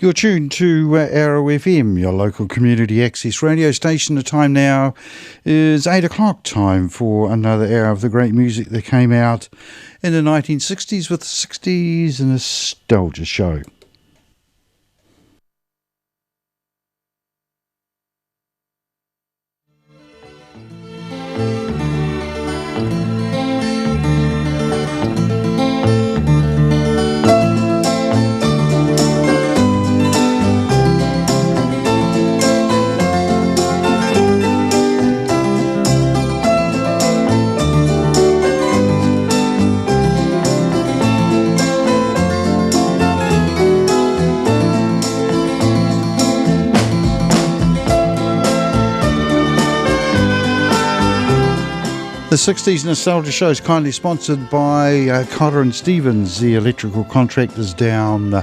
You're tuned to Arrow FM, your local community access radio station. The time now is 8 o'clock, time for another hour of the great music that came out in the 1960s with the 60s Nostalgia Show. The 60s Nostalgia Show is kindly sponsored by Cotter and Stevens, the electrical contractors down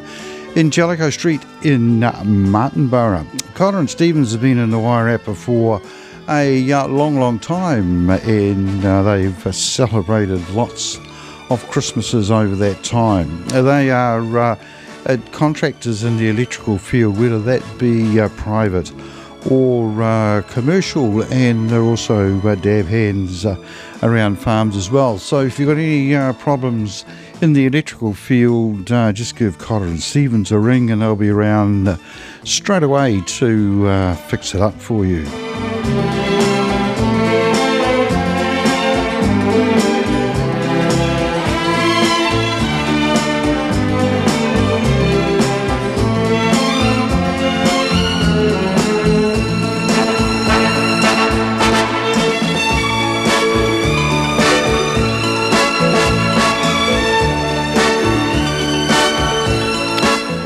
in Jellicoe Street in Martinborough. Cotter and Stevens have been in the Wairarapa for a long time, and they've celebrated lots of Christmases over that time. They are contractors in the electrical field, whether that be private or commercial, and they're also dab hands around farms as well. So if you've got any problems in the electrical field, just give Cotter and Stevens a ring and they'll be around straight away to fix it up for you.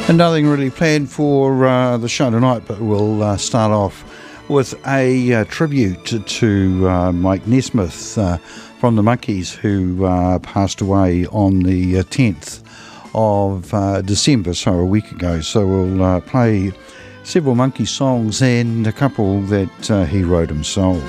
And nothing really planned for the show tonight, but we'll start off with a tribute to Mike Nesmith from the Monkees, who passed away on the 10th of December, so a week ago. So we'll play several Monkey songs and a couple that he wrote himself.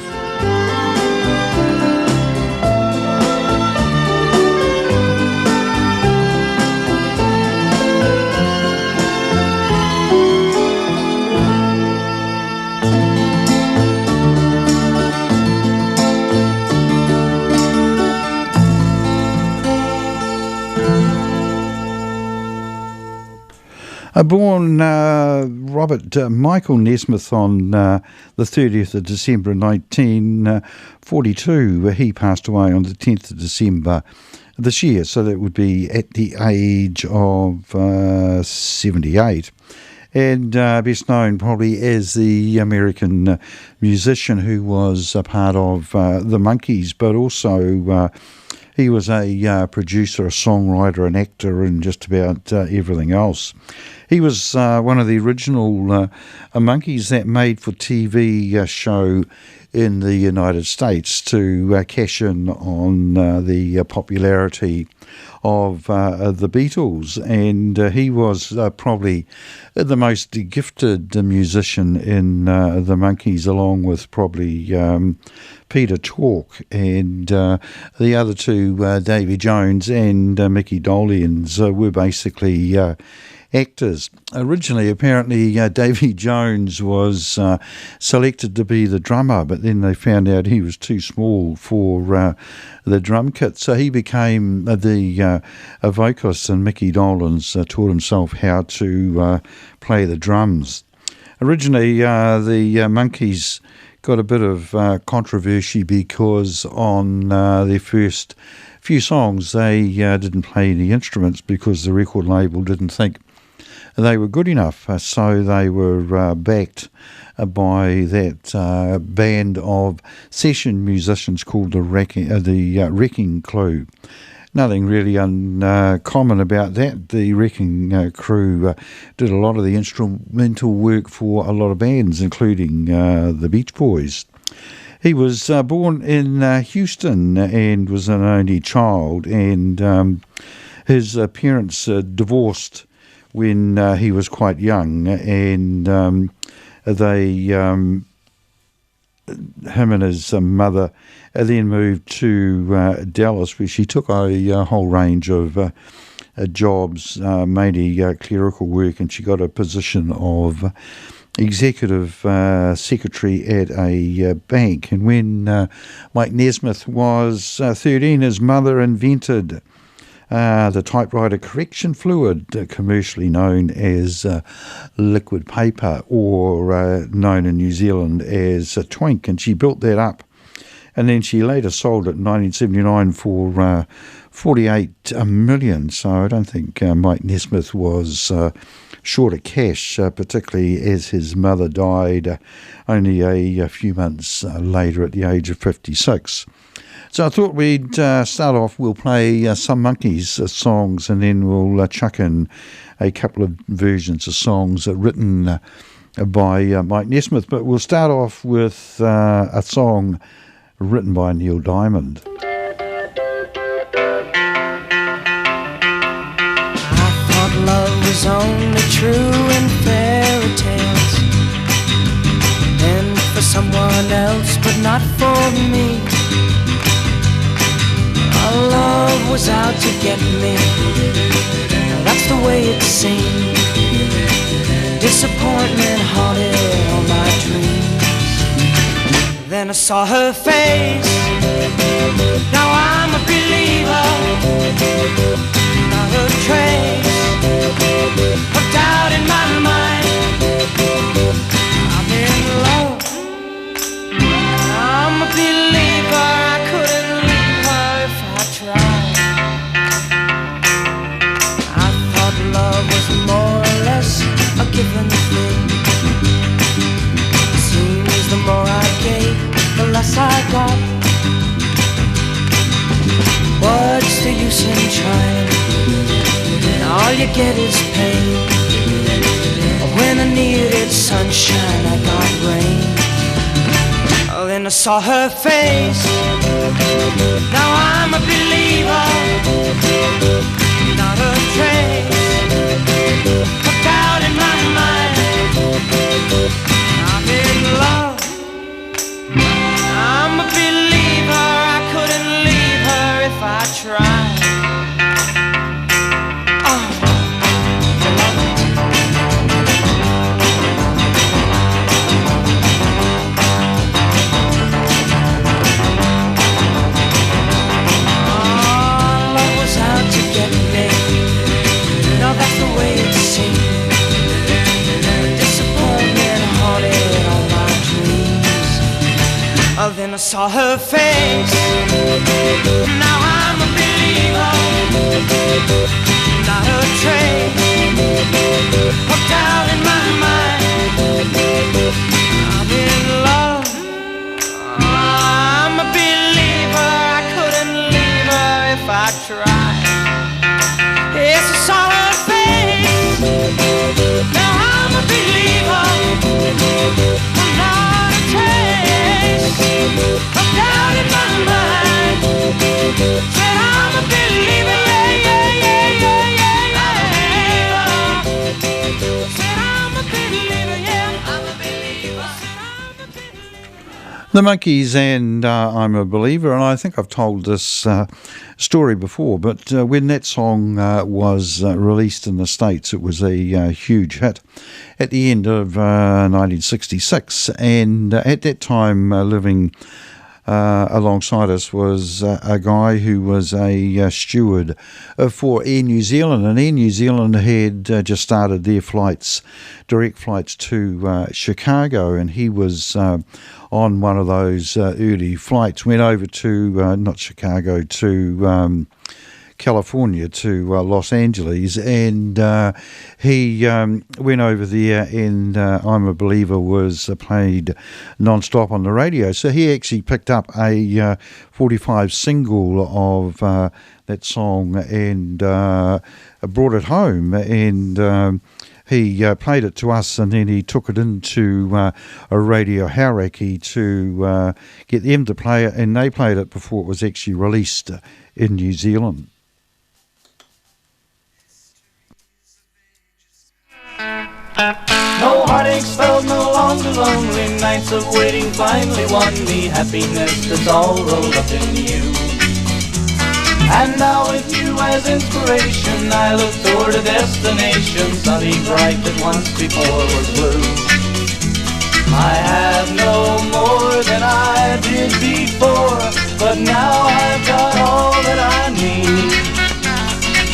Born Robert Michael Nesmith on the 30th of December 1942. He passed away on the 10th of December this year, so that would be at the age of 78. And best known probably as the American musician who was a part of the Monkees, but also he was a producer, a songwriter, an actor, and just about everything else. He was one of the original Monkees that made for TV show in the United States to cash in on the popularity of the Beatles, and he was probably the most gifted musician in the Monkees, along with probably Peter Tork and the other two, Davy Jones and Mickey Dolenz, were basically actors. Originally, apparently, Davy Jones was selected to be the drummer, but then they found out he was too small for the drum kit, so he became the vocalist, and Mickey Dolenz taught himself how to play the drums. Originally, the Monkees got a bit of controversy because on their first few songs they didn't play any instruments because the record label didn't think they were good enough, so they were backed by that band of session musicians called the Wrecking Crew. Nothing really uncommon about that. The Wrecking Crew did a lot of the instrumental work for a lot of bands, including the Beach Boys. He was born in Houston and was an only child, and his parents divorced when he was quite young, and they him and his mother then moved to Dallas, where she took a whole range of jobs, mainly clerical work, and she got a position of executive secretary at a bank. And when Mike Nesmith was 13, his mother invented the typewriter correction fluid, commercially known as liquid paper, or known in New Zealand as twink, and she built that up. And then she later sold it in 1979 for 48 million. So I don't think Mike Nesmith was short of cash, particularly as his mother died only a few months later at the age of 56. So I thought we'd start off, we'll play some Monkeys songs, and then we'll chuck in a couple of versions of songs written by Mike Nesmith. But we'll start off with a song written by Neil Diamond. I thought love was only true in fairy tales, and for someone else, but not for me. Our love was out to get me, that's the way it seemed. Disappointment haunted all my dreams. Then I saw her face, now I'm a believer. Not a trace of doubt in my mind. I'm in love, I'm a believer. I couldn't leave her if I tried. I thought love was more or less a given thing. Seems the more I gave, the less I got. What's the use in trying? All you get is pain. When I needed sunshine, I got rain. Then I saw her face, now I'm a believer. Not a trace of doubt in my mind. I'm in love, I'm a believer. I couldn't leave her if I tried. Then I saw her face, now I'm a believer. Not a trace of doubt in my mind. I'm in love, I'm a believer. I couldn't leave her if I tried. Yes, I saw her face, now I'm a believer. Not a trace of doubt in my mind. Said I'm a believer, yeah, yeah, yeah, yeah, yeah, yeah. Said I'm a believer, yeah, I'm a believer. The Monkeys and I'm a Believer, and I think I've told this story before, but when that song was released in the States, it was a huge hit at the end of 1966, and at that time living alongside us was a guy who was a steward for Air New Zealand, and Air New Zealand had just started their flights, direct flights to Chicago, and he was on one of those early flights, went over to, not Chicago, to California, to Los Angeles, and he went over there, and I'm a Believer was played non-stop on the radio. So he actually picked up a 45 single of that song and brought it home, and he played it to us, and then he took it into a radio hierarchy to get them to play it, and they played it before it was actually released in New Zealand. No heartaches felt, no longer lonely nights of waiting finally won me happiness that's all rolled up in you. And now with you as inspiration, I look toward a destination sunny, bright, that once before was blue. I have no more than I did before, but now I've got all that I need.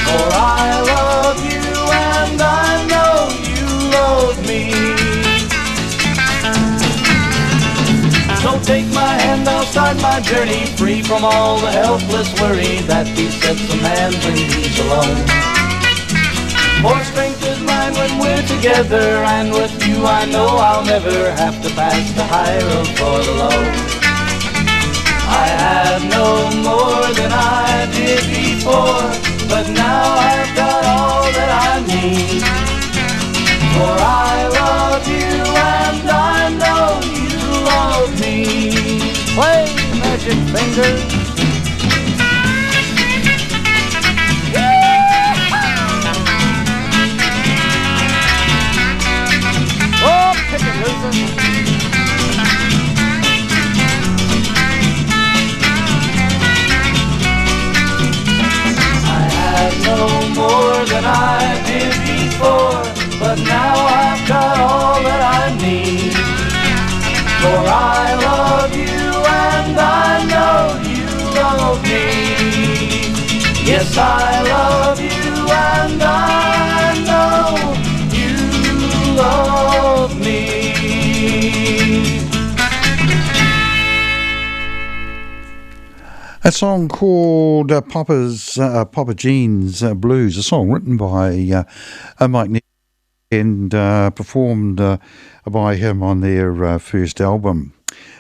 For I love you and I know you love me. So take my hand, I'll start my journey, free from all the helpless worry that besets a man when he's alone. For strength is mine when we're together, and with you I know I'll never have to pass the high road for the low. I have no more than I did before, but now I've got all that I need. For I love you and I know you love me. Play, magic fingers. Oh, pick it, loser. I have no more than I did before, but now I've got all that I need. For I love you and I know you love me. Yes, I love you and I know you love me. A song called Papa Jean's Blues, a song written by Mike Nick and performed by him on their first album.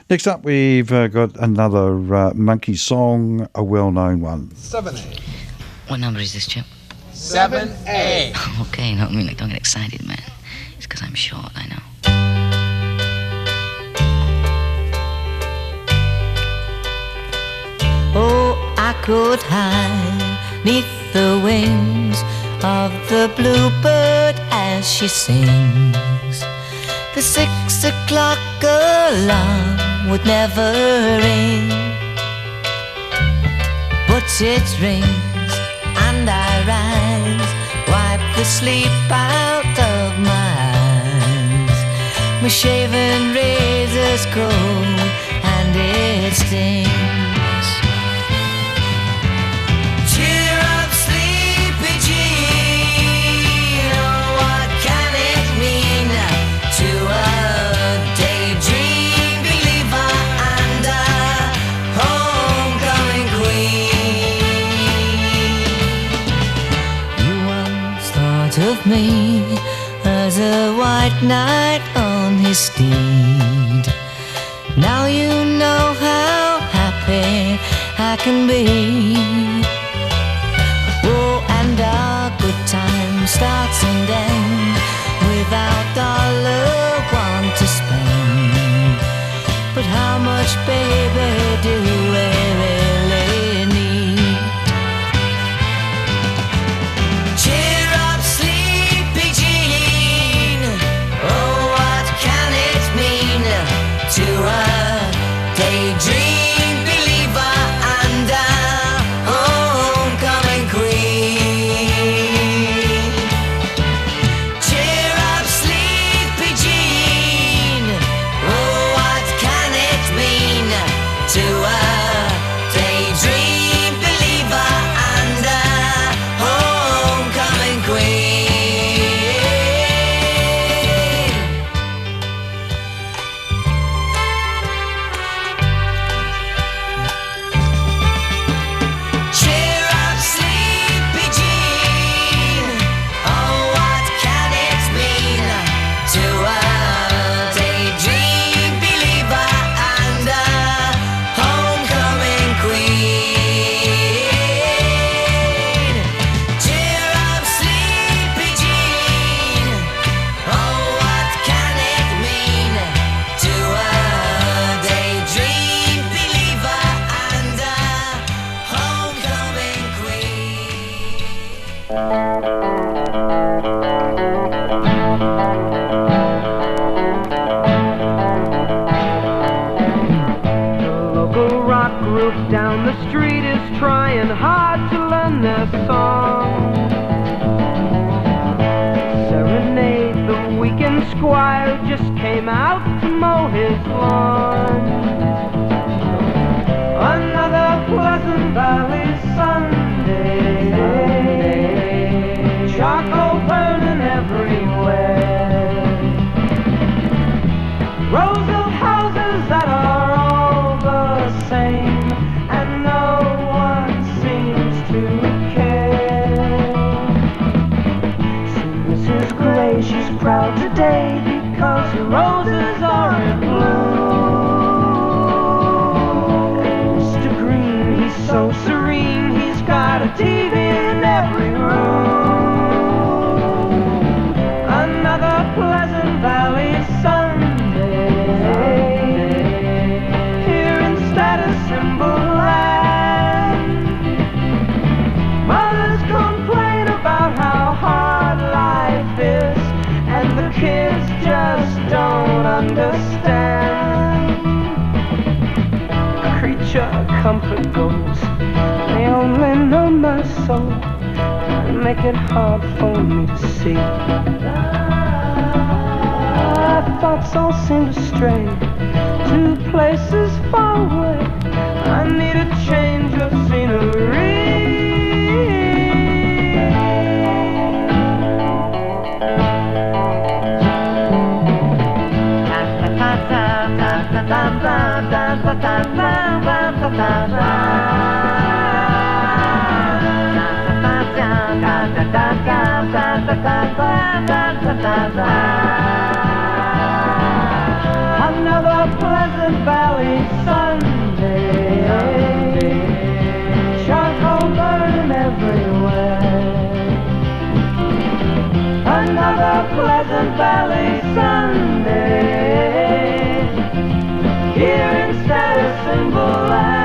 Next up, we've got another Monkey song, a well-known one. 7A. What number is this, Chip? 7A. Okay, no, I mean, like, don't get excited, man. It's because I'm short, I know. Oh, I could hide neath the wings of the bluebird as she sings. The 6 o'clock alarm would never ring, but it rings and I rise, wipe the sleep out of my eyes. My shaven razor's cold and it stings. Cheer up, sleepy Jean. Oh, what can it mean to a daydream believer and a homecoming queen? You once thought of me as a white knight on his steed. Now you know how happy I can be. Oh, and our good time starts and ends without $1 to spend. But how much, baby, do we really need? Cheer up, sleepy Jean. Oh, what can it mean to a daydream believer and a homecoming queen? Cheer up, sleepy Jean. Oh, what can it mean to a roof down the street is trying hard to learn their song. Serenade the weekend squire who just came out to mow his lawn. Another Pleasant Valley Sunday, charcoal burning everywhere, rows of houses that are all the same, and no one seems to care. See Mrs. Gray, she's proud today because her roses are in bloom. Mr. Green, he's so serene, he's got a TV in every room. Another Pleasant Valley Sunday, here in Status-Symbol Land. Mothers complain about how hard life is, and the kids just don't understand. Creature comfort goes, they only know my soul and make it hard for me to see. My thoughts all seem to stray to places far away. I need a change of scenery. Another Pleasant Valley Sunday, charcoal burning everywhere. Another Pleasant Valley Sunday, here in Status-Symbol Land.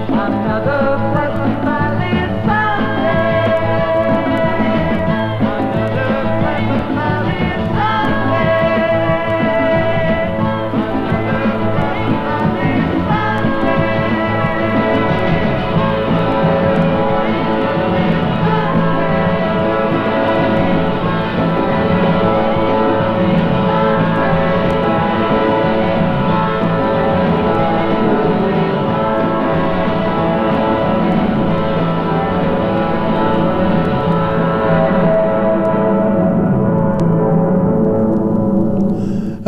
Another Pleasant Valley Sunday, another Pleasant Valley Sunday, another Pleasant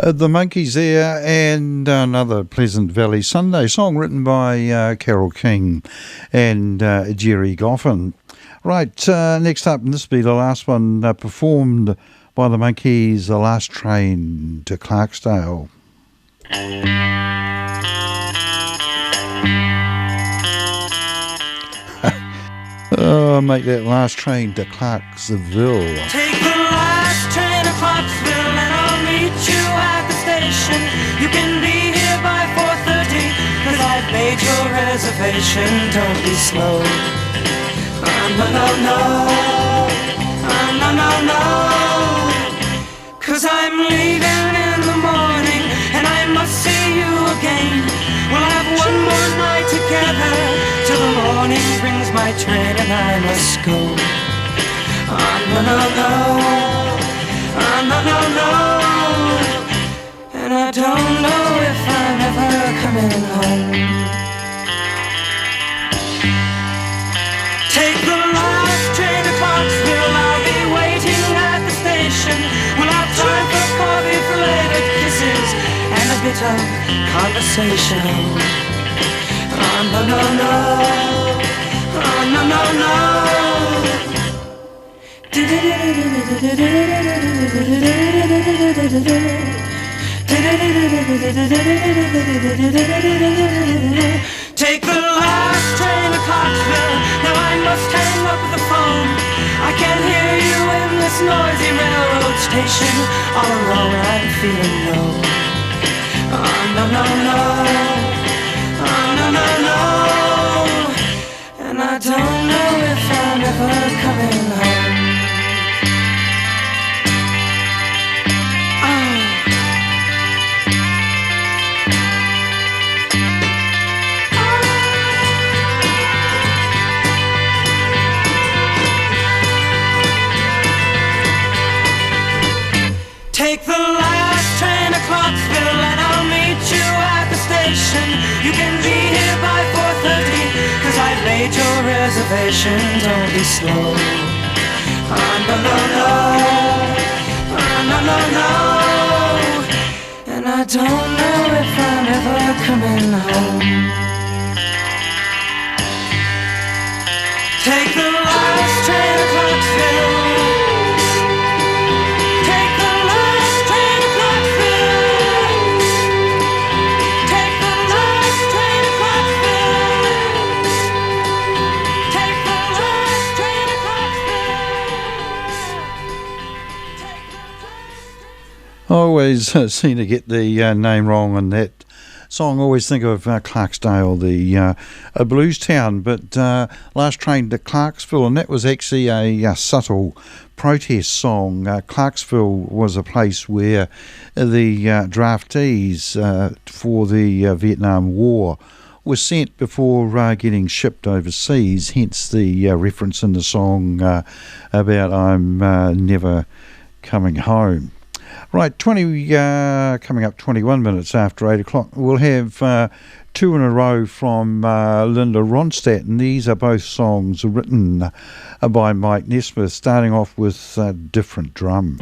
The Monkees there, and another Pleasant Valley Sunday song written by Carole King and Jerry Goffin. Right, next up, and this will be the last one performed by the Monkees, The Last Train to Clarksdale. Oh, make that last train to Clarksville. Take the last train to Clarksville and I'll meet you at the station. You can be here by 4:30, cause I've made your reservation. Don't be slow. No, no, no. No, no, no. Cause I'm leaving in the morning and I must see you again. We'll have one more night together till the morning brings my train and I must go. No, no, no. No, no, no. And I don't know if I'm ever coming home. Take the last train to Clarksville, I'll be waiting at the station. We'll have time for coffee, for later kisses, and a bit of conversation. No, no, no. No, no, no. Take the last train to Clarksville. Now I must hang up the phone. I can't hear you in this noisy railroad station. All alone I'm feeling low. No, no, no. No, no, no. And I don't know if I'm ever coming home. made your reservation, don't be slow. No, no, no. No, no, no. And I don't know if I'm ever coming home. Take the last train to Clarksville. Take the last train to Clarksville. Take the last train to Clarksville. Take the last train to Clarksville. I always seem to get the name wrong on that song. I always think of Clarksdale, the a blues town, but Last Train to Clarksville, and that was actually a subtle protest song. Clarksville was a place where the draftees for the Vietnam War were sent before getting shipped overseas, hence the reference in the song about I'm never coming home. Right, coming up 21 minutes after 8 o'clock, we'll have two in a row from Linda Ronstadt, and these are both songs written by Mike Nesmith, starting off with Different Drum.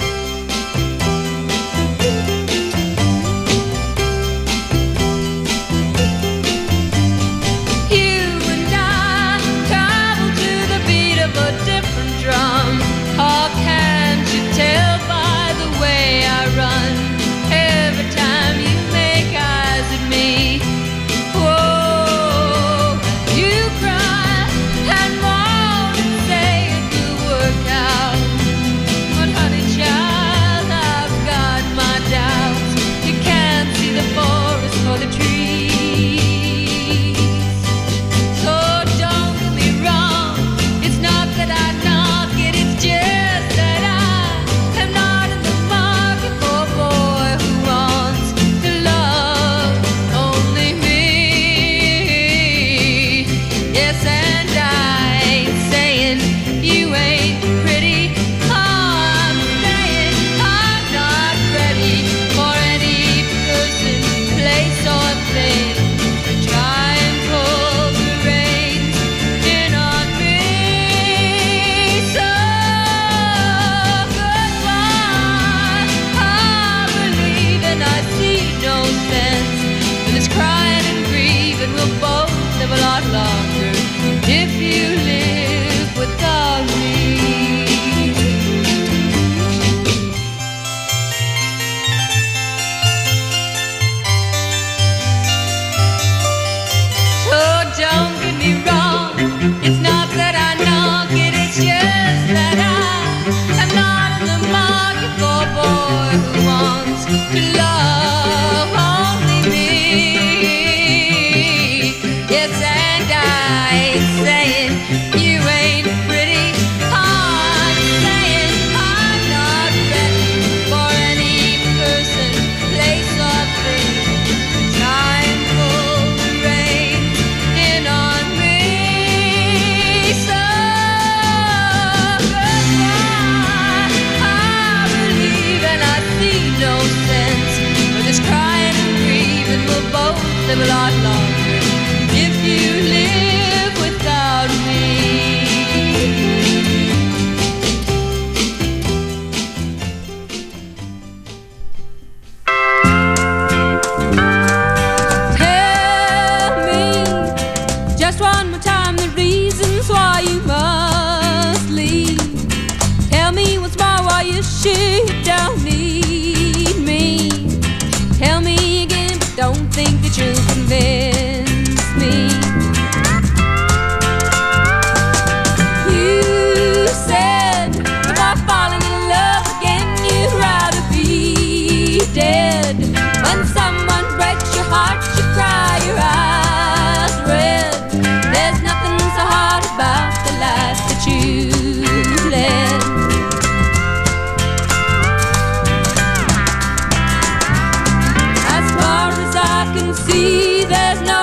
There's no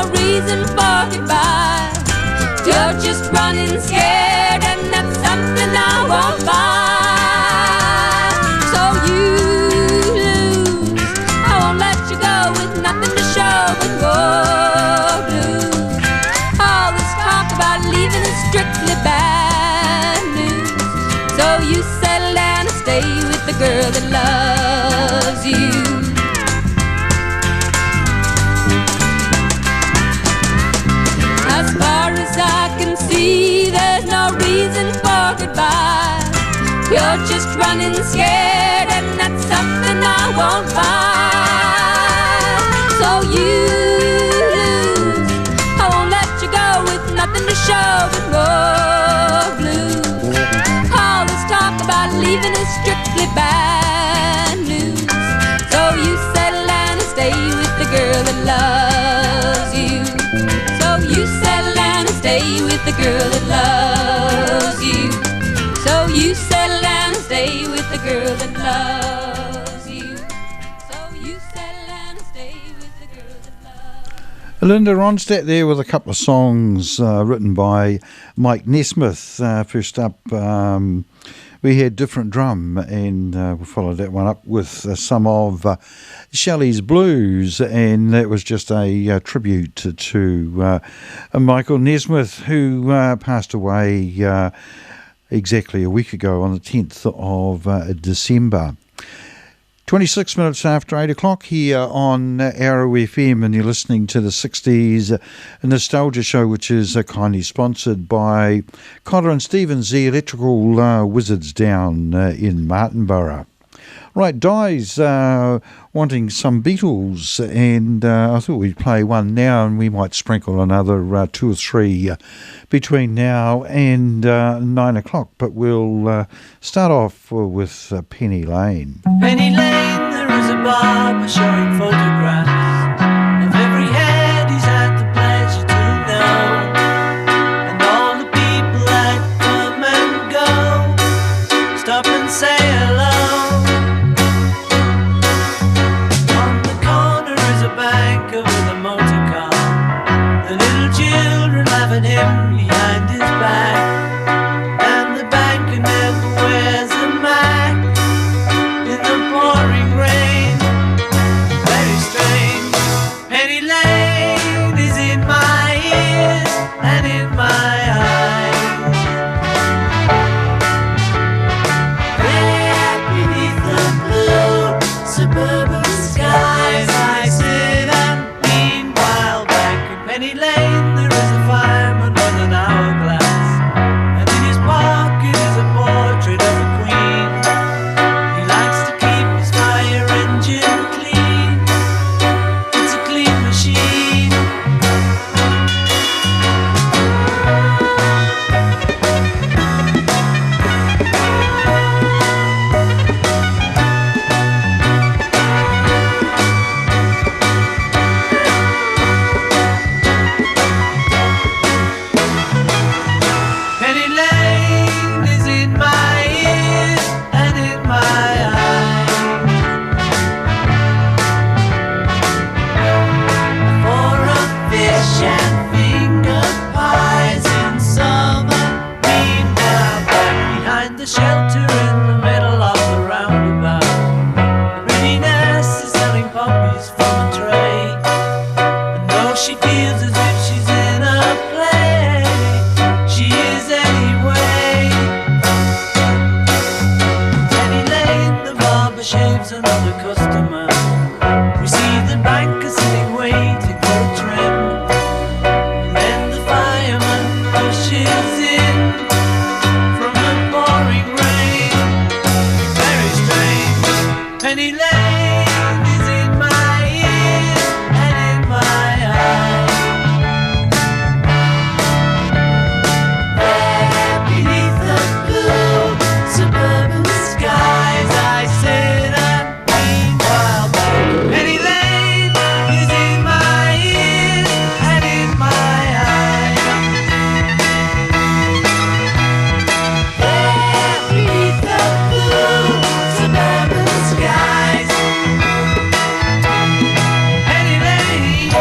girl that loves you. As far as I can see, there's no reason for goodbye. You're just running scared, and that's something I won't buy. So you lose, I won't let you go with nothing to show but more blues. All this talk about leaving is strictly bad news. So you settle down and stay with the girl that loves you. So you settle down and stay with the girl that loves you. So you settle down and stay with the girl that loves you. So you settle down and stay with the girl that loves you. Linda Ronstadt there with a couple of songs written by Mike Nesmith. First up, we had Different Drum, and we followed that one up with some of Shelley's Blues, and that was just a tribute to Michael Nesmith, who passed away exactly a week ago on the 10th of December. 26 minutes after 8 o'clock here on Arrow FM, and you're listening to the 60s Nostalgia Show, which is kindly sponsored by Connor and Stevens, the electrical wizards down in Martinborough. Right, Di's wanting some Beatles, and I thought we'd play one now, and we might sprinkle another two or three between now and 9 o'clock. But we'll start off with Penny Lane. Penny Lane, there is a barber showing photographs of every head he's had the pleasure to know, and all the people that come and go. Stop and say hello. Him behind his back, and the banker never wears a Mac in the pouring rain. Very strange. Penny Lane is in my ears and in my eyes. There beneath the blue suburban skies, I sit and meanwhile back in Penny Lane there is a fireman with an hourglass, and in his pocket is a portrait of a queen. He likes to keep his fire engine clean. It's a clean machine. Penny Lane is in my ears and in my eyes. For a fish and finger pies in summer, meanwhile back behind the shelter in the middle of the roundabout, the pretty nurse is selling puppies from a tray, and though she feels as if she's in a play, she is anyway. Penny Lane, the barber shaves another customer. We see the banker sitting waiting for a trim, and then the fireman rushes in from the pouring rain. Very strange. Penny Lane is in my ears and in my eyes. There beneath the blue suburban skies, I sit and meanwhile back. Penny Lane is in my ears and in my eyes. There beneath the blue suburban skies, Penny Lane.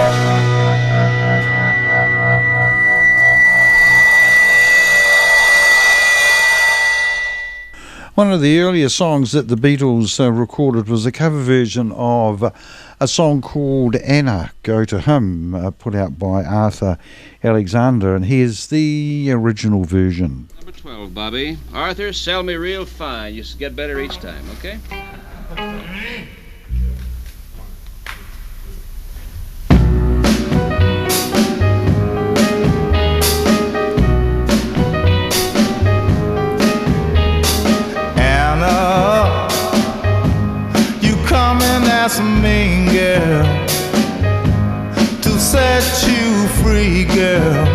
One of the earlier songs that the Beatles recorded was a cover version of a song called Anna, Go to Him, put out by Arthur Alexander, and here's the original version. Number 12, Bobby. Arthur, sell me real fine. You get better each time, okay? Anna, you coming as a mean girl to set you free, girl.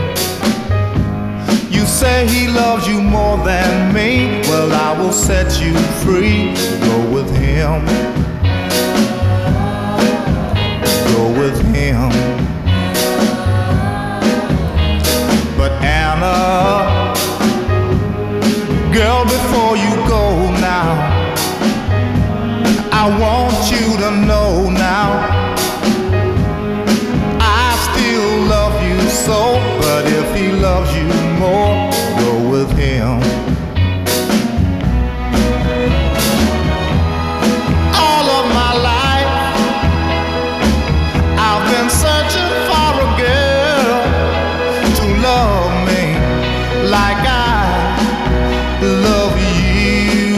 You say he loves you more than me. Well, I will set you free. Go with him. Go with him. But Anna, girl, before you go now, I want you to know now, I still love you so. But if he loves you more, go with him. All of my life I've been searching for a girl to love me like I love you.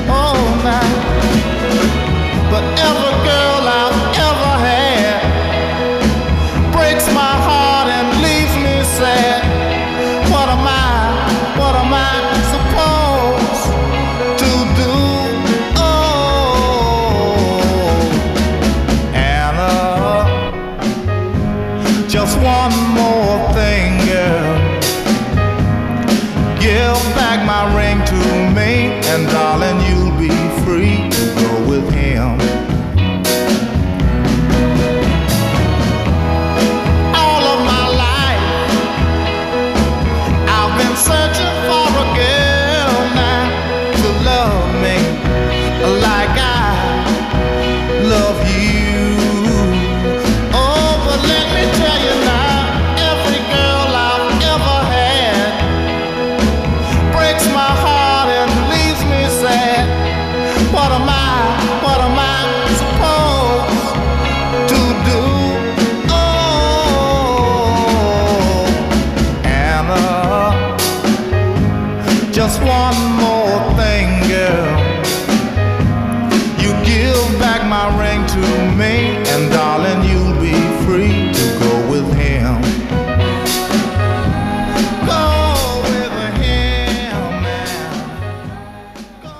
Oh, now, but every girl I've ever had breaks my heart and leaves me sad. What am I supposed to do? Oh, Anna, just one more thing, girl. Give back my ring to me, and darling, you'll be free to go with him. All of my life I've been searching for a girl now to love me like I love you. Oh, but let me tell you now, every girl I've ever had breaks my heart and leaves me sad. What am I supposed to do? Oh, Anna, just one more thing, girl. You give back my ring to me, and darling, you'll be free to go with him. Go with him now. Go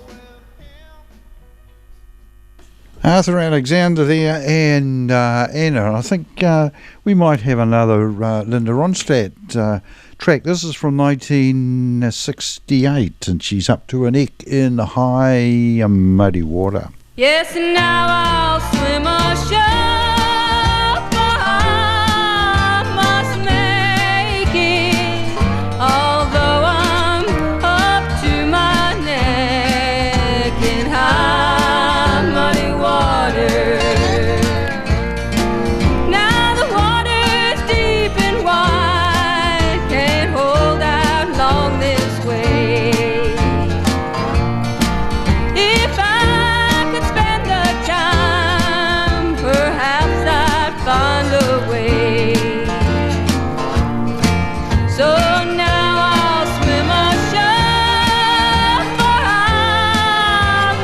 with him. Arthur Alexander there, and Anna. I think we might have another Linda Ronstadt track. This is from 1968, and she's up to her neck in high muddy water. Yes, and now I'll swim ashore, for I must make it. Although I'm up to my neck in high muddy water. Now the water's deep and wide, can't hold out long this way. If I could spend the time, perhaps I'd find a way. So now I'll swim ashore, for I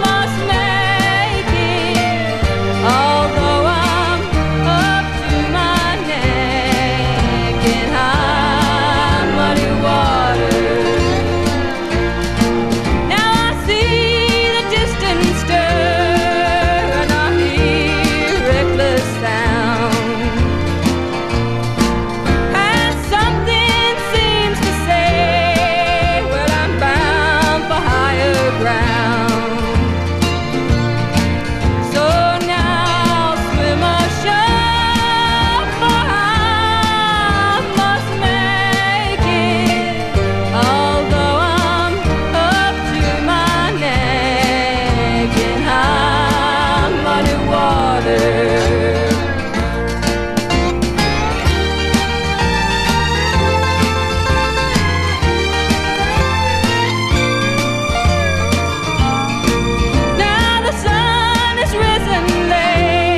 must make it. Although I'm up to my neck in high muddy water. Now I see the distant stir, and I hear reckless sound, and something seems to say, well, I'm bound for higher ground. So now I'll swim ashore, for I must make it. Although I'm up to my neck in high muddy water. Now the sun has risen late,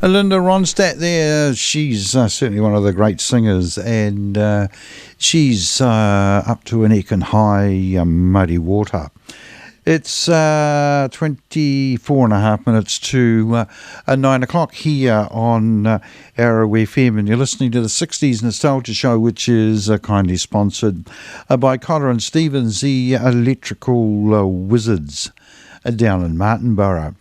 Linda Ronstadt there, she's certainly one of the great singers, and she's up to a neck in high muddy water. It's 24 and a half minutes to 9 o'clock here on Arrow FM, and you're listening to the 60s Nostalgia Show, which is kindly sponsored by Cotter and Stevens, the electrical wizards down in Martinborough.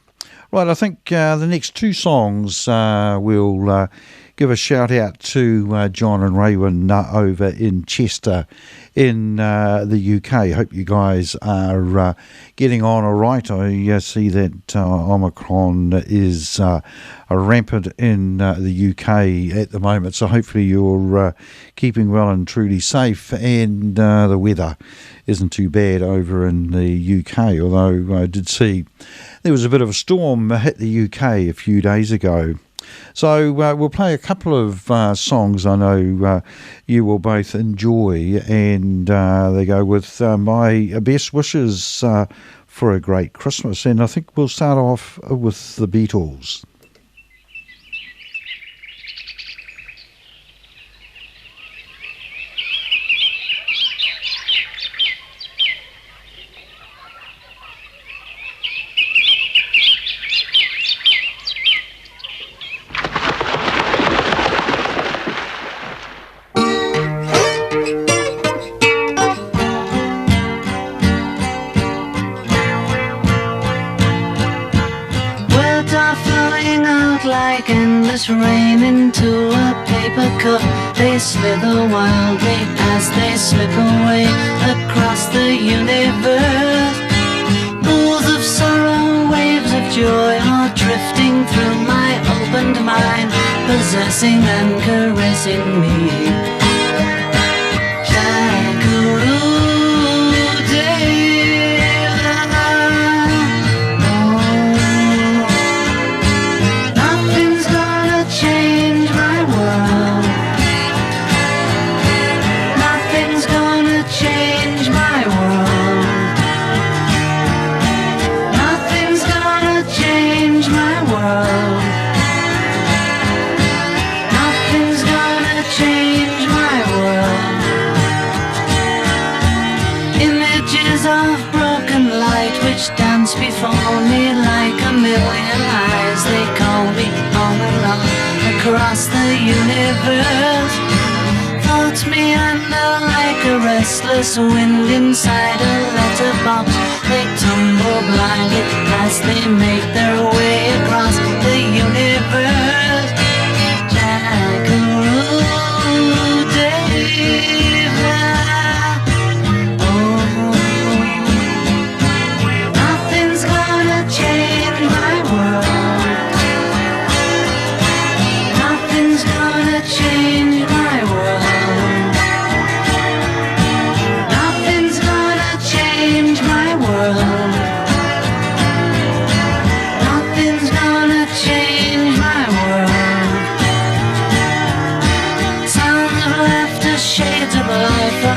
Right, I think the next two songs we'll give a shout out to John and Raywin over in Chester in the UK. Hope you guys are getting on all right. I see that Omicron is rampant in the UK at the moment, so hopefully you're keeping well and truly safe, and the weather isn't too bad over in the UK, although I did see there was a bit of a storm hit the UK a few days ago. So we'll play a couple of songs I know you will both enjoy, and they go with my best wishes for a great Christmas. And I think we'll start off with the Beatles. Like endless rain into a paper cup, they slither wildly as they slip away across the universe. Pools of sorrow, waves of joy are drifting through my opened mind, possessing and caressing me. Dance before me like a million eyes. They call me on and on across the universe. Floats me under like a restless wind inside a letterbox. They tumble blindly as they make their way across the universe. Jackaroo Dave.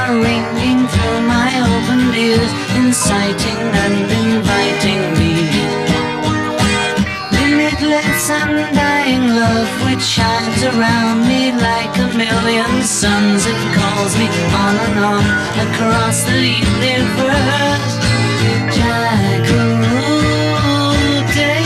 Ringing through my open ears, inciting and inviting me. Limitless undying love which shines around me like a million suns. It calls me on and on across the universe. Jackaroo Dave.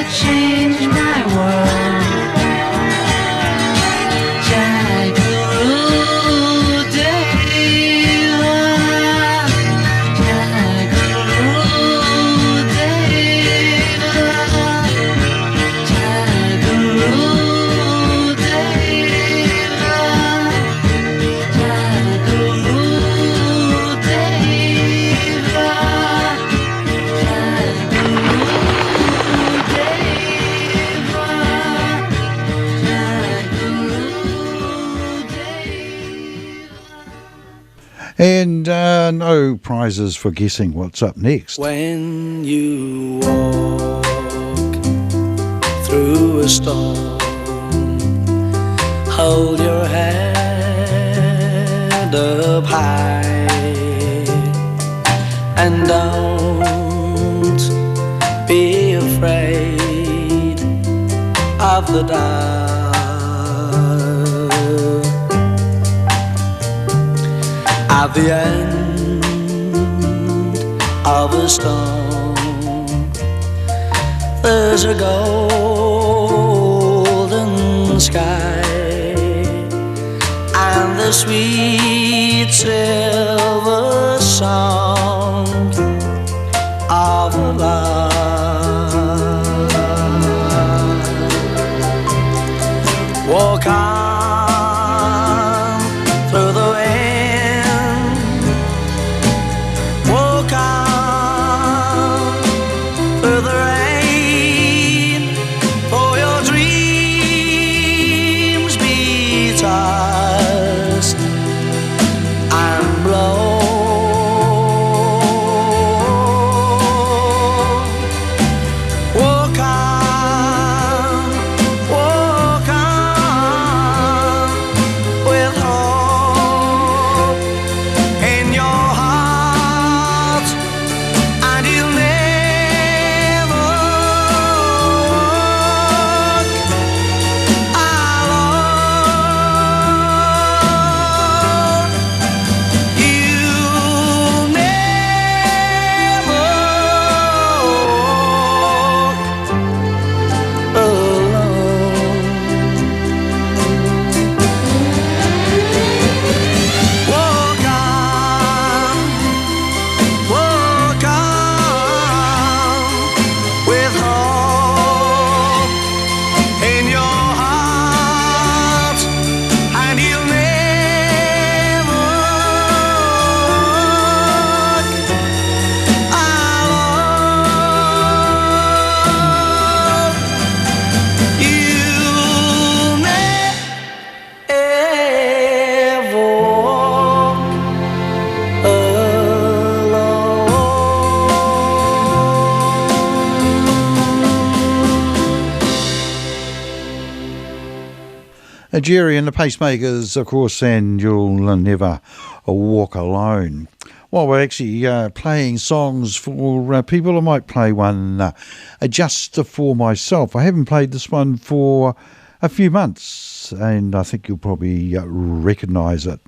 Change my world. And no prizes for guessing what's up next. When you walk through a storm, hold your head up high and don't be afraid of the dark. At the end of a storm, there's a golden sky and the sweet silver sound of a lark. Walk on through the wind, walk on through the rain, for your dreams be tossed and blown. Walk on with hope in your heart, and you'll never walk alone. You'll never walk alone. Walk on with hope in your heart, and you'll never walk alone. You'll never walk Jerry and the Pacemakers, of course, and You'll Never Walk Alone. While we're actually playing songs for people, I might play one just for myself. I haven't played this one for a few months, and I think you'll probably recognise it.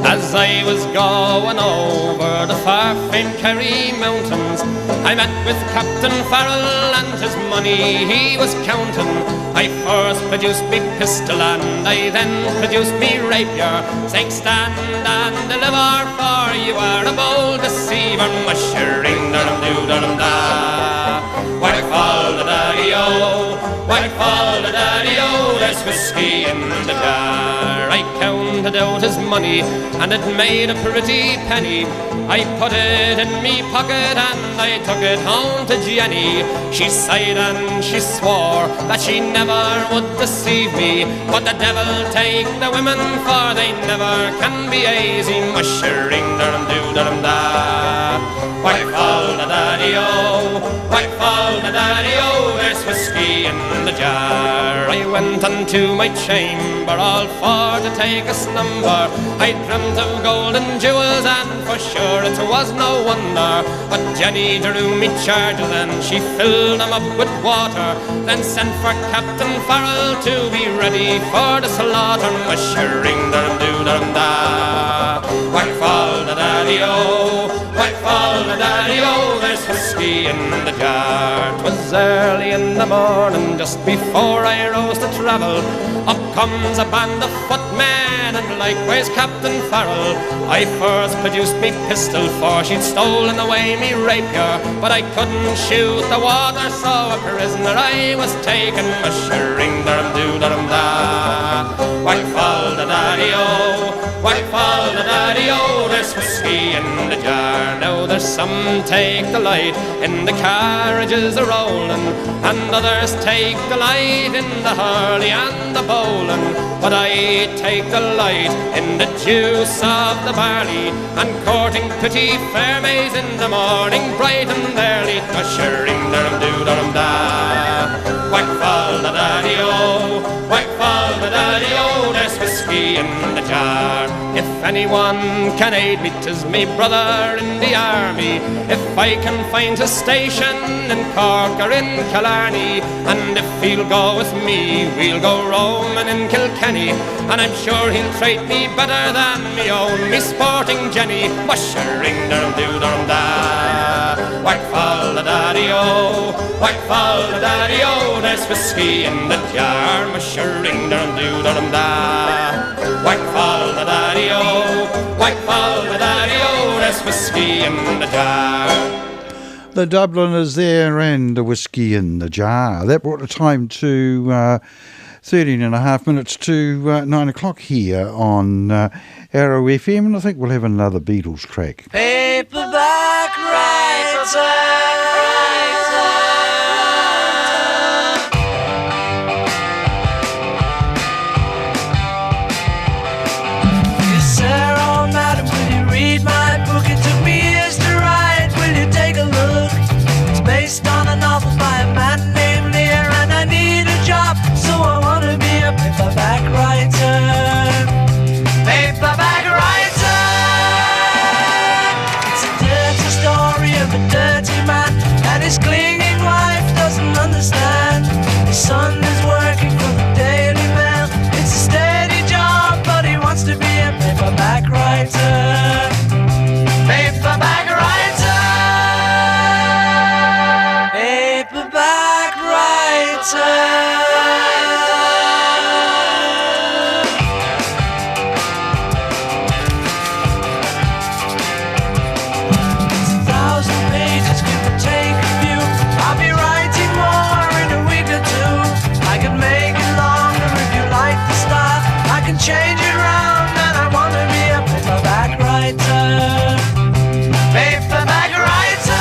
As I was going over the far famed Kerry mountains, I met with Captain Farrell and his money he was counting. I first produced me pistol and I then produced me rapier, saying stand and deliver, for you are a bold deceiver. Mushering da-dum-doo-da-dum-da. Whack fall the daddy-o, whack fall the daddy-o, there's whiskey in the jar. I counted out his money and it made a pretty penny. I put it in me pocket and I took it home to Jenny. She sighed and she swore that she never would deceive me, but the devil take the women, for they never can be easy. Mushering da-dum-doo-da-dum-da. Whack fall the daddy-o, whack fall the daddy-o, there's whiskey in the jar. I went unto my chamber all for to take a slumber. I dreamt of gold and jewels, and for sure it was no wonder. But Jenny drew me charges and she filled them up with water, then sent for Captain Farrell to be ready for the slaughter. Mushering da-dum-doo-da-dum-da. Whack fall the daddy-o, whack fall the daddy-o, there's whiskey in the jar. 'Twas early in the morning, just before I rose to travel. Up comes a band of footmen and likewise Captain Farrell. I first produced me pistol, for she'd stolen away me rapier, but I couldn't shoot the water, so a prisoner I was taken. Mushering da-dum-doo-da-dum-da. Whack fall the daddy-o, Whack fall the daddy-o, there's whiskey in the jar. Now there's some take delight in the carriages a-rolling, and others take delight in the hurley and the bowling. But I take delight in the juice of the barley, and courting pretty fair maids in the morning, bright and early. Tush-a-ring-da-dum-doo-da-dum-da. Whack fall the daddy-o, whack fall the daddy-o, there's whiskey in the jar. If anyone can aid me, 'tis me brother in the army. If I can find a station in Cork or in Killarney, and if he'll go with me, we'll go roaming in Kilkenny, and I'm sure he'll treat me better than me own, me sporting Jenny. Mush-a-ring-da-dum-doo-da-dum-da. Whack fall the daddy-o, whack fall the daddy-o, there's whiskey in the jar. Mush-a-ring-da-dum-doo-da-dum-da. Whack fall the daddy-o, whack fall the daddy-o, there's whiskey in the jar. The Dubliners there and the whiskey in the jar. That brought the time to 13 and a half minutes to 9 o'clock here on Arrow FM, and I think we'll have another Beatles track. Paperback writer. Based on a novel by a man named Lear, and I need a job, so I want to be a paperback writer. Paperback writer. It's a dirty story of a dirty man, and his clinging wife doesn't understand. His son is working for the Daily Mail. It's a steady job, but he wants to be a paperback writer. Paperback writer. Paperback writer. It's 1,000 pages, give or take a few. I'll be writing more in a week or two. I can make it longer if you like the style. I can change it round, and I want to be a paperback writer. Paperback writer.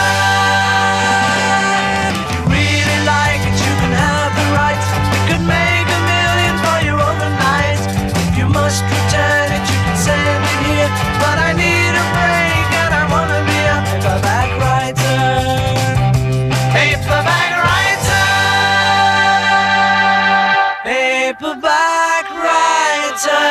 Make $1 million for you overnight. If you must return it, you can send it here. But I need a break, and I want to be a paperback writer. Paperback writer. Paperback writer.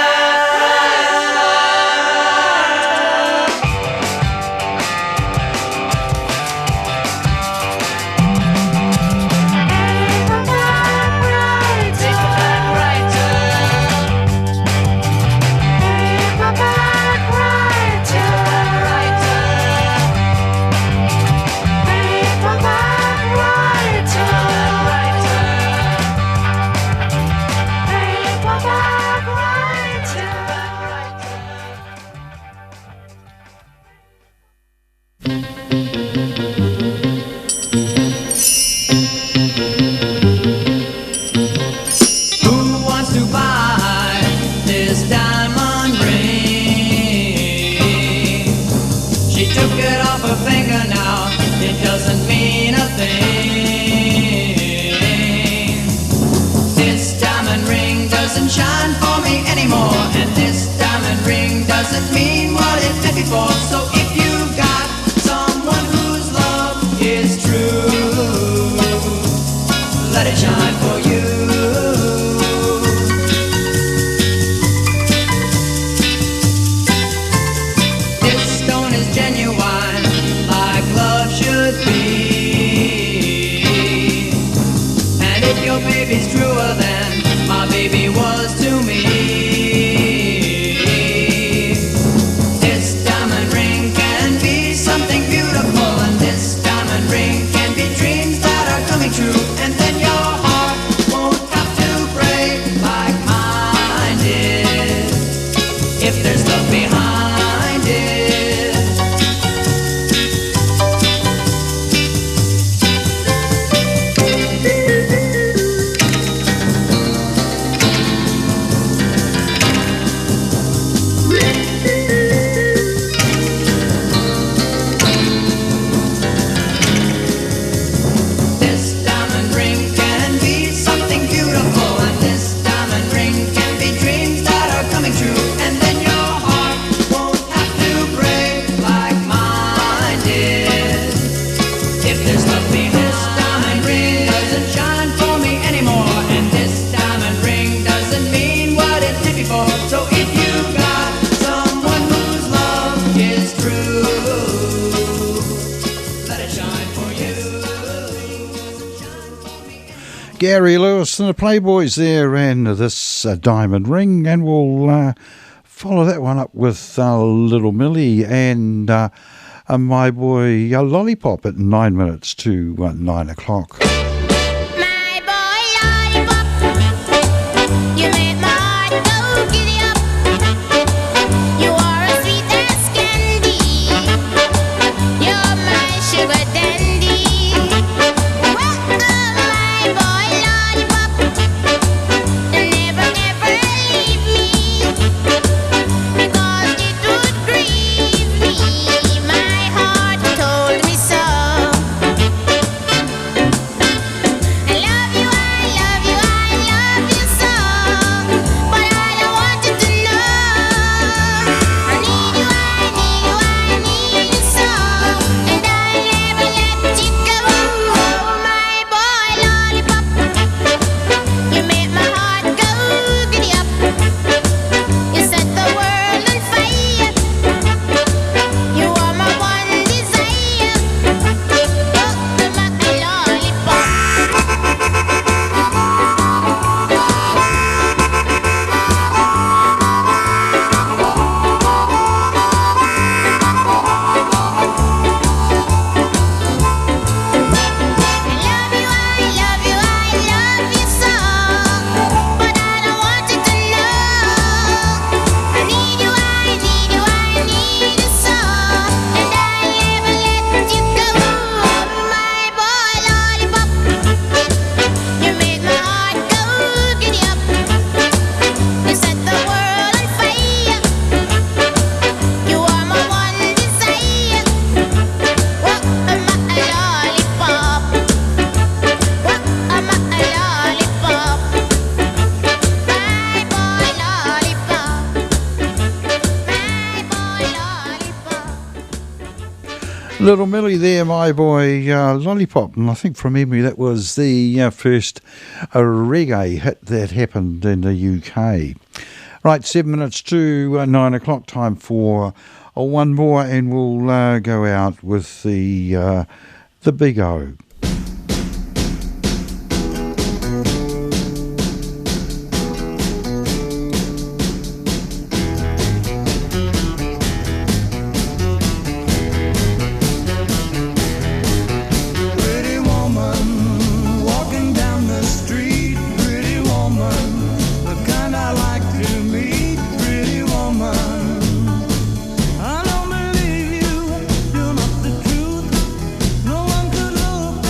So if you've got someone whose love is true, let it shine for you. This stone is genuine, like love should be. And if your baby's truer than my baby was to me, true, and then your heart Gary Lewis and the Playboys there, and this Diamond Ring, and we'll follow that one up with Little Millie and My Boy Lollipop at 9 minutes to 9 o'clock. My boy lollipop, you make my heart go giddy up. You are as sweet as candy. You're my sugar dandy. Well, my boy lollipop, never, never leave me, because it would grieve me. My heart told me so. I love you, I love you, I love you so. But I don't want you to know. I need you, I need you, I need you so. And I'll never let you go. My boy lollipop, you make my heart go giddy up. You set the world on fire. You are my one desire. Oh, my lollipop. Little Millie there, My Boy Lollipop, and I think from memory that was the first reggae hit that happened in the UK. Right, 7 minutes to 9 o'clock, time for one more, and we'll go out with the Big O. Pretty woman, walking down the street. Pretty woman, the kind I like to meet. Pretty woman, I don't believe you, you're not the truth. No one could look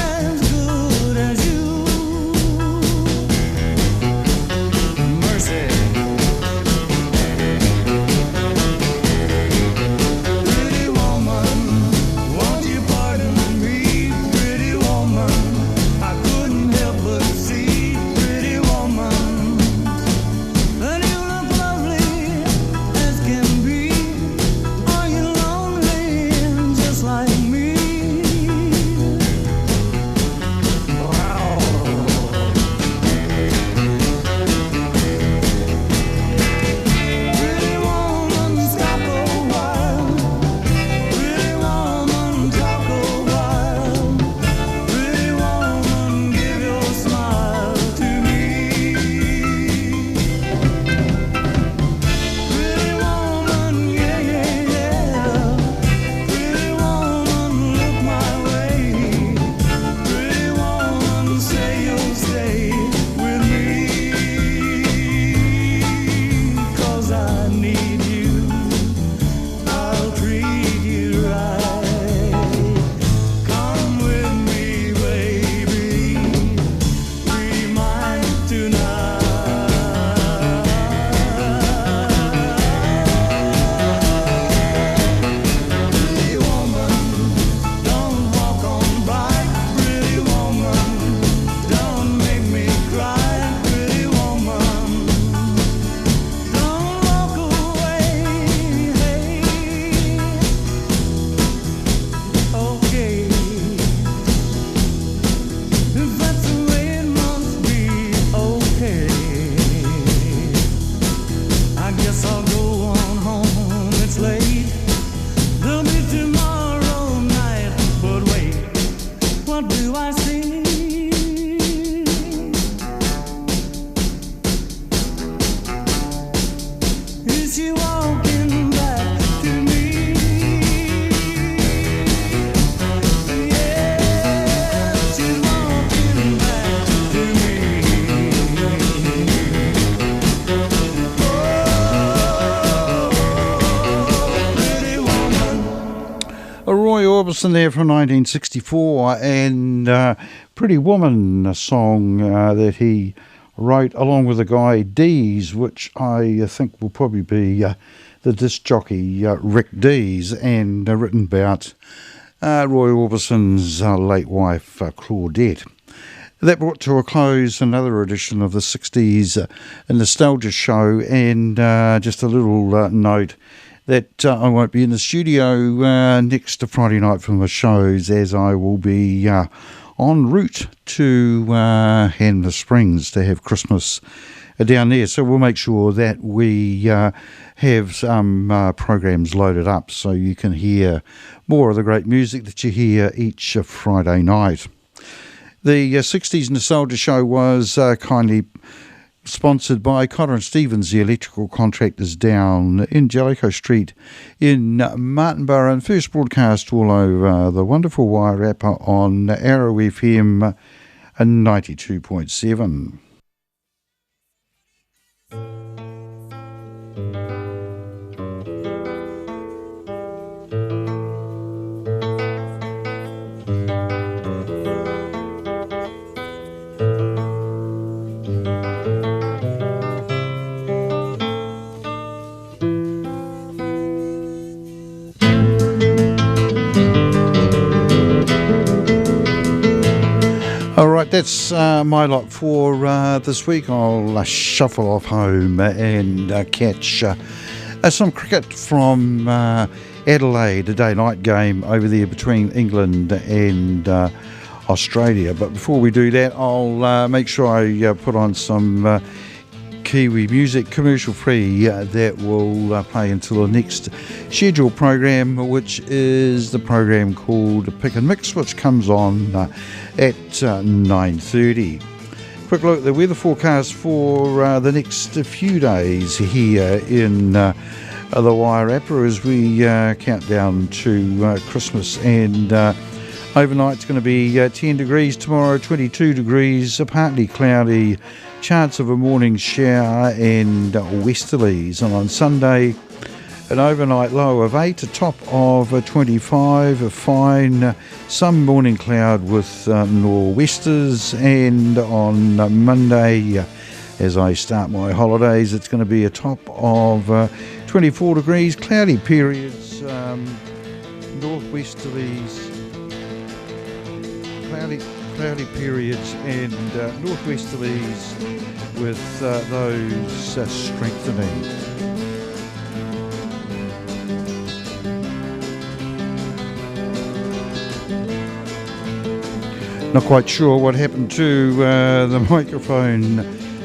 Wilson there from 1964, and Pretty Woman, a song that he wrote along with a guy Dees, which I think will probably be the disc jockey Rick Dees, and written about Roy Orbison's late wife Claudette. That brought to a close another edition of the 60s Nostalgia Show, and just a little note that I won't be in the studio next Friday night for my shows, as I will be en route to Hanmer Springs to have Christmas down there. So we'll make sure that we have some programs loaded up so you can hear more of the great music that you hear each Friday night. The 60s Nostalgia Show was kindly sponsored by Cotter and Stevens, the electrical contractors down in Jellicoe Street in Martinborough, and first broadcast all over the wonderful Wairarapa on Arrow FM 92.7. All right, that's my lot for this week. I'll shuffle off home and catch some cricket from Adelaide, a day-night game over there between England and Australia. But before we do that, I'll make sure I put on some Kiwi music, commercial-free, that will play until the next scheduled program, which is the program called Pick and Mix, which comes on at 9:30. Quick look at the weather forecast for the next few days here in the Wairarapa as we count down to Christmas, and overnight it's going to be 10 degrees, tomorrow 22 degrees, partly cloudy, chance of a morning shower and westerlies, and on Sunday an overnight low of 8, a top of 25, a fine, some morning cloud with nor'westers, and on Monday, as I start my holidays, it's going to be a top of 24 degrees, cloudy periods, northwesterlies, cloudy periods and northwesterlies with those strengthening. Not quite sure what happened to the microphone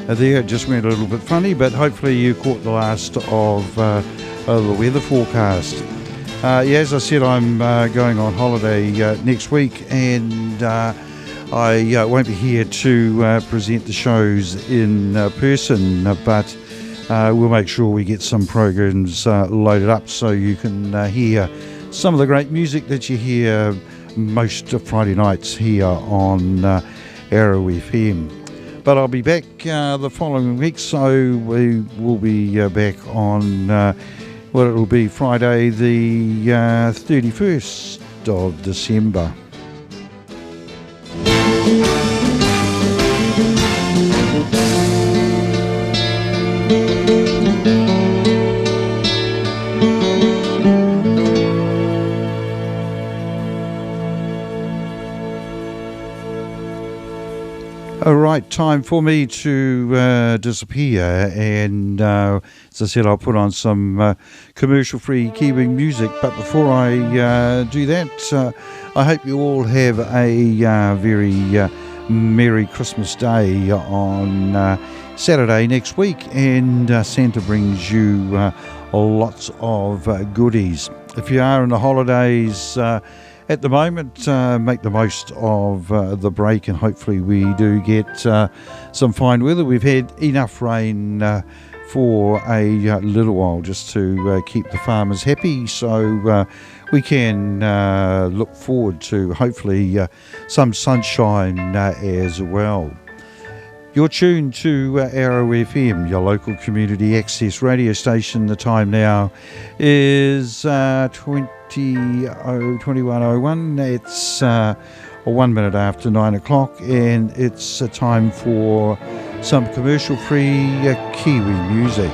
there. It just went a little bit funny, but hopefully you caught the last of the weather forecast. Yeah, as I said, I'm going on holiday next week, and I won't be here to present the shows in person, but we'll make sure we get some programs loaded up so you can hear some of the great music that you hear most Friday nights here on Arrow FM. But I'll be back the following week, so we will be back on well, it'll be Friday the 31st of December. All right, time for me to disappear, and as I said, I'll put on some commercial-free Kiwi music. But before I do that, I hope you all have a very Merry Christmas Day on Saturday next week, and Santa brings you lots of goodies. If you are in the holidays at the moment, make the most of the break, and hopefully we do get some fine weather. We've had enough rain for a little while just to keep the farmers happy, so we can look forward to hopefully some sunshine as well. You're tuned to Arrow FM, your local community access radio station. The time now is 21:01. It's 1 minute after 9 o'clock, and it's a time for some commercial-free Kiwi music.